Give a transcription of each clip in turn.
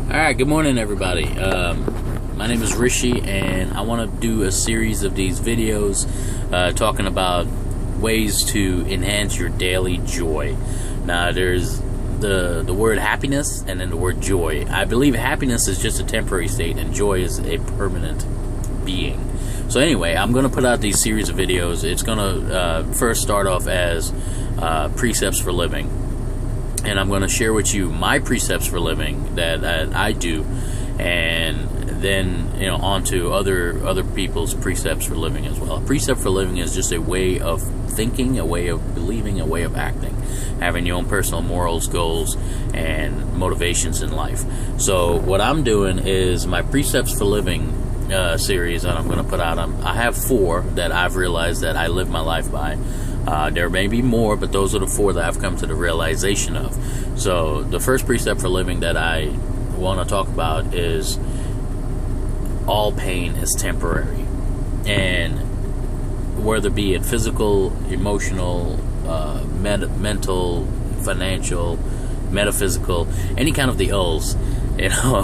Alright, good morning everybody. My name is Rishi and I want to do a series of these videos talking about ways to enhance your daily joy. Now there's the word happiness and then the word joy. I believe happiness is just a temporary state and joy is a permanent being. So anyway, I'm going to put out these series of videos. It's going to first start off as precepts for living. And I'm going to share with you my precepts for living that I do, and then on to other people's precepts for living as well. A precept for living is just a way of thinking, a way of believing, a way of acting, having your own personal morals, goals, and motivations in life. So what I'm doing is my precepts for living series that I'm going to put out. I have 4 that I've realized that I live my life by. There may be more, but those are the 4 that I've come to the realization of. So the first precept for living that I want to talk about is all pain is temporary. And whether be it physical, emotional, mental, financial, metaphysical, any kind of the O's,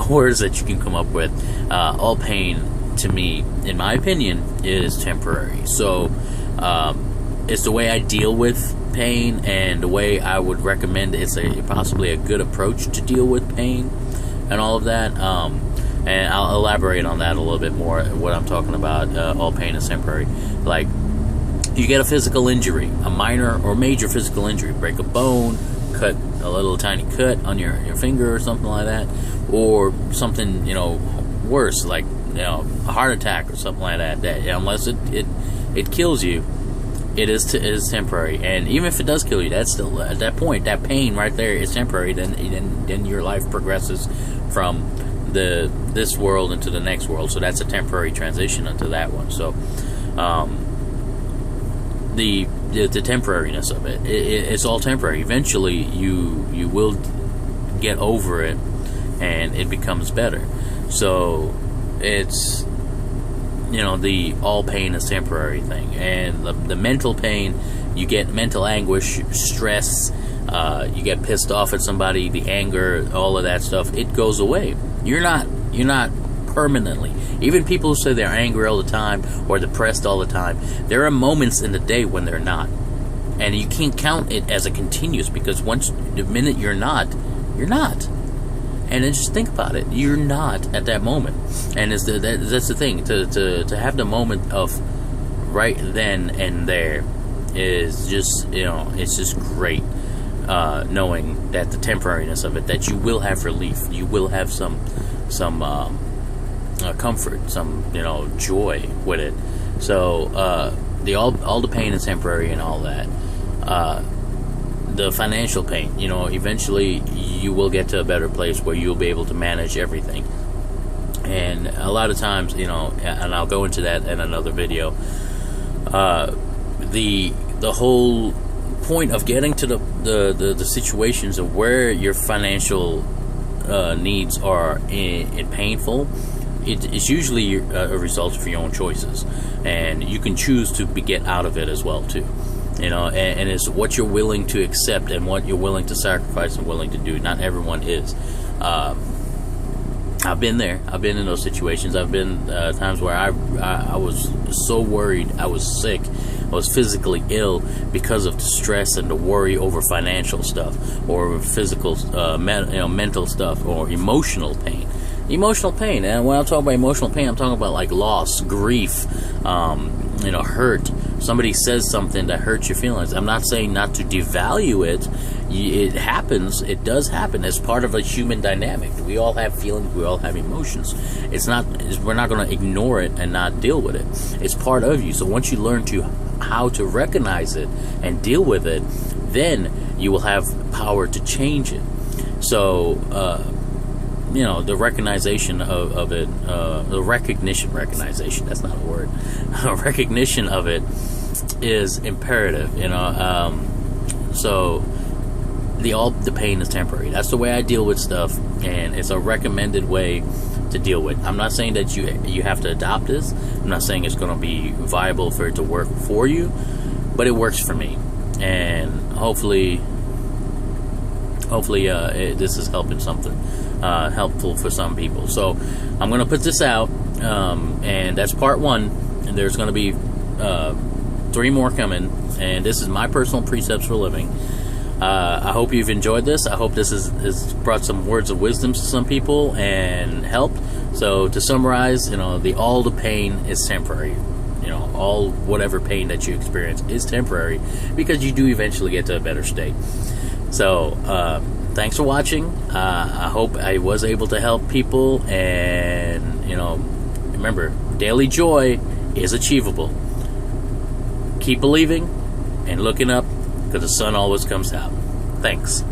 words that you can come up with, all pain, to me, in my opinion, is temporary. So, it's the way I deal with pain and the way I would recommend it's possibly a good approach to deal with pain and all of that. And I'll elaborate on that a little bit more, what I'm talking about, all pain is temporary. Like, you get a physical injury, a minor or major physical injury, break a bone, cut a little tiny cut on your finger or something like that, or something, worse, like, a heart attack or something like that, unless it kills you, it is temporary. And even if it does kill you, that's still, at that point, that pain right there is temporary. Then your life progresses from this world into the next world. So that's a temporary transition into that one. So the temporariness of it's all temporary. Eventually you will get over it and it becomes better. So it's the all pain is temporary thing. And the mental pain, you get mental anguish, stress, you get pissed off at somebody, the anger, all of that stuff, it goes away. You're not permanently. Even people who say they're angry all the time or depressed all the time, there are moments in the day when they're not. And you can't count it as a continuous, because the minute you're not, you're not. And then just think about it. You're not at that moment. And that's the thing. To have the moment of right then and there is just, it's just great. Knowing that the temporariness of it, that you will have relief. You will have some comfort, some, joy with it. So, all the pain is temporary and all that. The financial pain, eventually you will get to a better place where you'll be able to manage everything. And a lot of times, and I'll go into that in another video, the whole point of getting to the situations of where your financial needs are in painful, it's usually a result of your own choices, and you can choose to get out of it as well too. And it's what you're willing to accept and what you're willing to sacrifice and willing to do. Not everyone is. I've been there. I've been in those situations. I've been times where I was so worried. I was sick. I was physically ill because of the stress and the worry over financial stuff, or physical, mental stuff, or emotional pain. Emotional pain. And when I'm talking about emotional pain, I'm talking about like loss, grief, hurt. Somebody says something that hurts your feelings. I'm not saying not to devalue it. It happens. It does happen. It's part of a human dynamic. We all have feelings. We all have emotions. We're not going to ignore it and not deal with it. It's part of you. So once you learn how to recognize it and deal with it, then you will have power to change it. So, the recognition of it, recognition, that's not a word. Recognition of it is imperative, so the pain is temporary. That's the way I deal with stuff, and it's a recommended way to deal with. I'm not saying that you have to adopt this. I'm not saying it's going to be viable for it to work for you, but it works for me, and hopefully hopefully this is helping something helpful for some people. So I'm going to put this out, and that's part 1, and there's going to be 3 more coming, and this is my personal precepts for living. I hope you've enjoyed this. I hope this has brought some words of wisdom to some people and helped. So to summarize, all the pain is temporary. All whatever pain that you experience is temporary, because you do eventually get to a better state. So thanks for watching. I hope I was able to help people, and remember, daily joy is achievable. Keep believing and looking up, because the sun always comes out. Thanks.